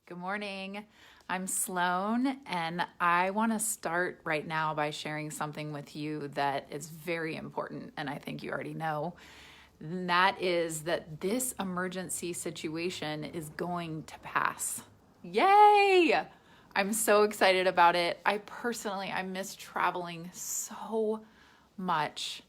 Good morning. I'm Sloane, and I want to start right now by sharing something with you that is very important, and I think you already know. And that is that this emergency situation is going to pass. Yay! I'm so excited about it. I miss traveling so much.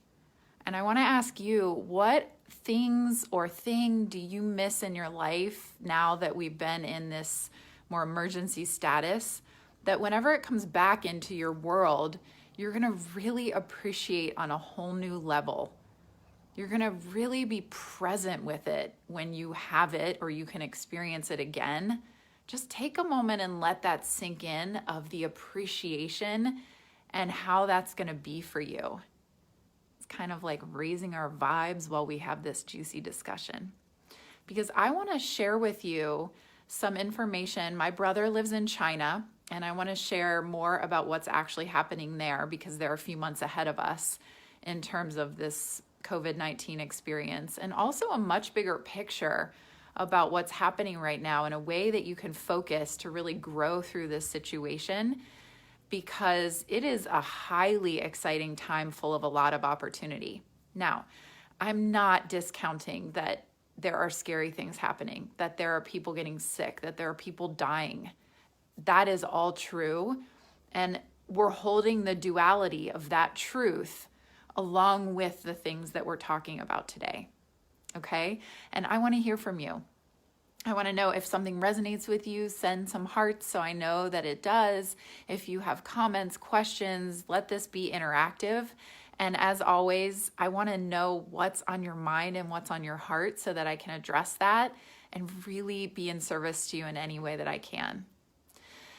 And I want to ask you, what things or thing do you miss in your life now that we've been in this more emergency status, that whenever it comes back into your world, you're going to really appreciate on a whole new level? You're going to really be present with it when you have it or you can experience it again. Just take a moment and let that sink in of the appreciation and how that's going to be for you. Kind of like raising our vibes while we have this juicy discussion. Because I want to share with you some information. My brother lives in China, and I want to share more about what's actually happening there because they're a few months ahead of us in terms of this COVID-19 experience, and also a much bigger picture about what's happening right now in a way that you can focus to really grow through this situation, because it is a highly exciting time full of a lot of opportunity. Now, I'm not discounting that there are scary things happening, that there are people getting sick, that there are people dying. That is all true. And we're holding the duality of that truth along with the things that we're talking about today. Okay? And I want to hear from you. I want to know if something resonates with you, send some hearts so I know that it does. If you have comments, questions, let this be interactive. And as always, I want to know what's on your mind and what's on your heart so that I can address that and really be in service to you in any way that I can.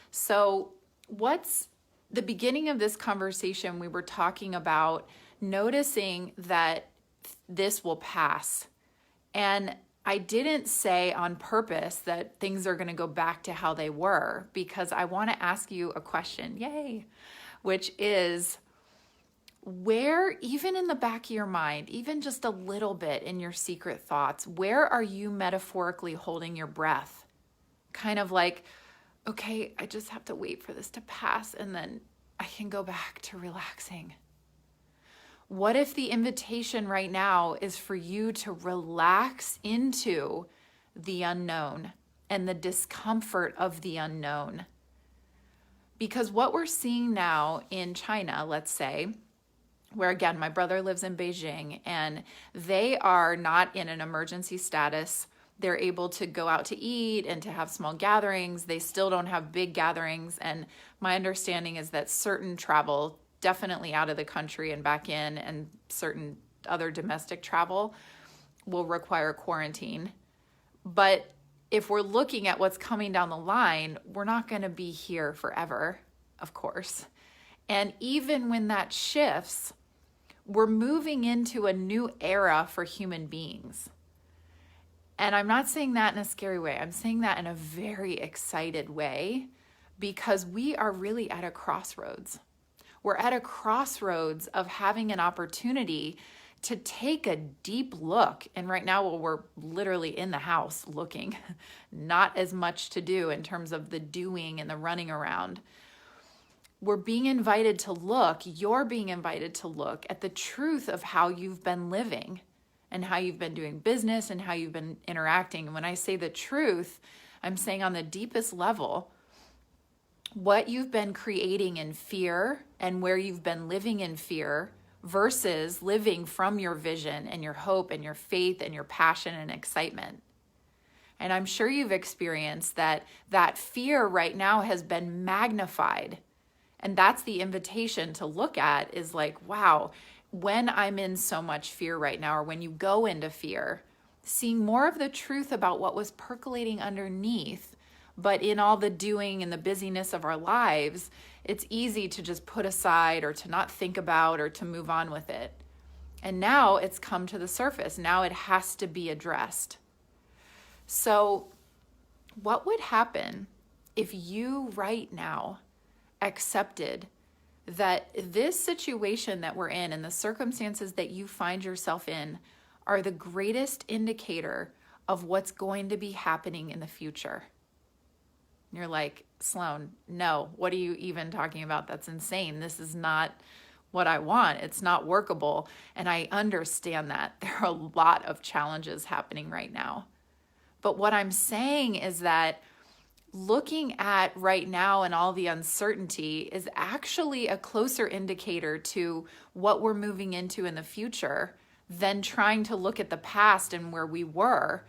So, what's the beginning of this conversation? We were talking about noticing that this will pass. And I didn't say on purpose that things are going to go back to how they were, because I want to ask you a question, yay, which is, where, even in the back of your mind, even just a little bit in your secret thoughts, where are you metaphorically holding your breath? Kind of like, okay, I just have to wait for this to pass and then I can go back to relaxing. What if the invitation right now is for you to relax into the unknown and the discomfort of the unknown? Because what we're seeing now in China, let's say, where again, my brother lives in Beijing, and they are not in an emergency status. They're able to go out to eat and to have small gatherings. They still don't have big gatherings. And my understanding is that certain travel, definitely out of the country and back in, and certain other domestic travel will require quarantine. But if we're looking at what's coming down the line, we're not going to be here forever, of course. And even when that shifts, we're moving into a new era for human beings. And I'm not saying that in a scary way. I'm saying that in a very excited way, because we are really at a crossroads. We're at a crossroads of having an opportunity to take a deep look. And right now, we're literally in the house looking, not as much to do in terms of the doing and the running around. We're being invited to look, you're being invited to look at the truth of how you've been living and how you've been doing business and how you've been interacting. And when I say the truth, I'm saying on the deepest level, what you've been creating in fear and where you've been living in fear versus living from your vision and your hope and your faith and your passion and excitement. And I'm sure you've experienced that fear right now has been magnified. And that's the invitation to look at, is like, wow, when I'm in so much fear right now, or when you go into fear, seeing more of the truth about what was percolating underneath. But in all the doing and the busyness of our lives, it's easy to just put aside or to not think about or to move on with it. And now it's come to the surface. Now it has to be addressed. So what would happen if you right now accepted that this situation that we're in and the circumstances that you find yourself in are the greatest indicator of what's going to be happening in the future? And you're like, Sloane, no, what are you even talking about? That's insane. This is not what I want. It's not workable. And I understand that. There are a lot of challenges happening right now. But what I'm saying is that looking at right now and all the uncertainty is actually a closer indicator to what we're moving into in the future than trying to look at the past and where we were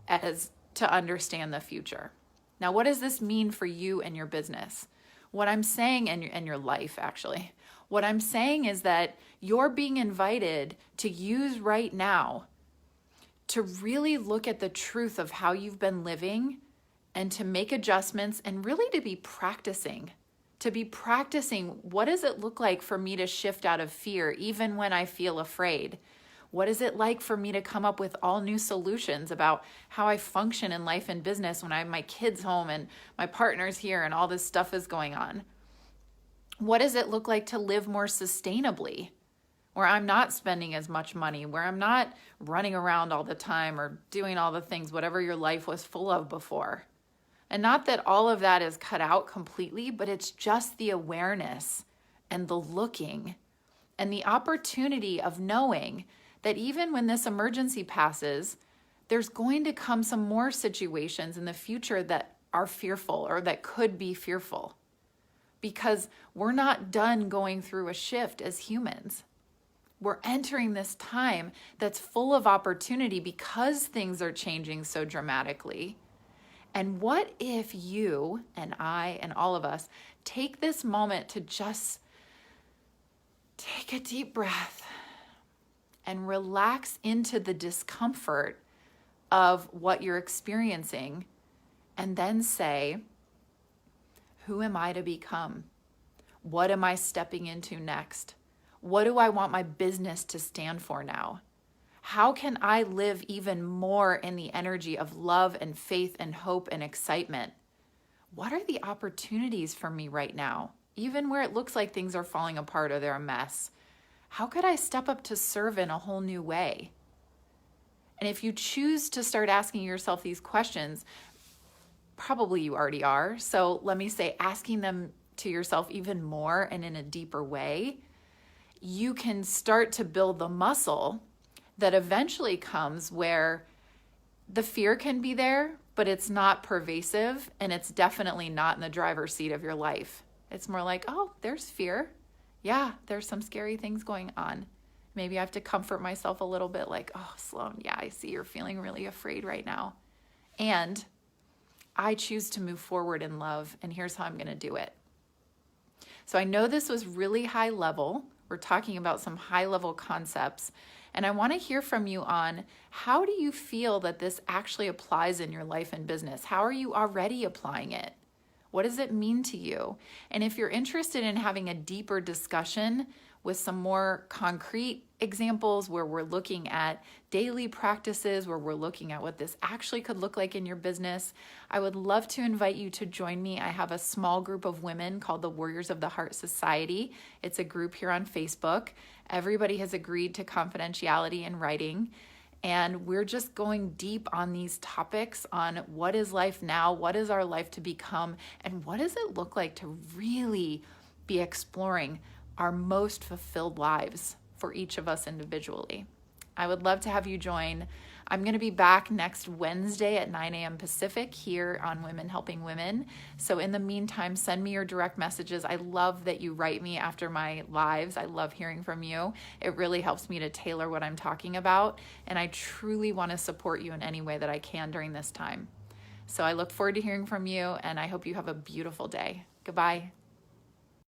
as to understand the future. Now, what does this mean for you and your business? What I'm saying, and your life actually, what I'm saying is that you're being invited to use right now to really look at the truth of how you've been living and to make adjustments and really to be practicing what does it look like for me to shift out of fear even when I feel afraid? What is it like for me to come up with all new solutions about how I function in life and business when I have my kids home and my partner's here and all this stuff is going on? What does it look like to live more sustainably, where I'm not spending as much money, where I'm not running around all the time or doing all the things, whatever your life was full of before? And not that all of that is cut out completely, but it's just the awareness and the looking and the opportunity of knowing that even when this emergency passes, there's going to come some more situations in the future that are fearful or that could be fearful, because we're not done going through a shift as humans. We're entering this time that's full of opportunity because things are changing so dramatically. And what if you and I and all of us take this moment to just take a deep breath and relax into the discomfort of what you're experiencing, and then say, who am I to become? What am I stepping into next? What do I want my business to stand for now? How can I live even more in the energy of love and faith and hope and excitement? What are the opportunities for me right now, even where it looks like things are falling apart or they're a mess? How could I step up to serve in a whole new way? And if you choose to start asking yourself these questions, probably you already are. So let me say, asking them to yourself even more and in a deeper way, you can start to build the muscle that eventually comes where the fear can be there, but it's not pervasive, and it's definitely not in the driver's seat of your life. It's more like, oh, there's fear. Yeah, there's some scary things going on. Maybe I have to comfort myself a little bit like, oh, Sloane, yeah, I see you're feeling really afraid right now. And I choose to move forward in love, and here's how I'm going to do it. So I know this was really high level. We're talking about some high level concepts. And I want to hear from you on, how do you feel that this actually applies in your life and business? How are you already applying it? What does it mean to you? And if you're interested in having a deeper discussion with some more concrete examples where we're looking at daily practices, where we're looking at what this actually could look like in your business, I would love to invite you to join me. I have a small group of women called the Warriors of the Heart Society. It's a group here on Facebook. Everybody has agreed to confidentiality in writing. And we're just going deep on these topics on what is life now, what is our life to become, and what does it look like to really be exploring our most fulfilled lives for each of us individually. I would love to have you join. I'm going to be back next Wednesday at 9 a.m. Pacific here on Women Helping Women. So in the meantime, send me your direct messages. I love that you write me after my lives. I love hearing from you. It really helps me to tailor what I'm talking about. And I truly want to support you in any way that I can during this time. So I look forward to hearing from you, and I hope you have a beautiful day. Goodbye.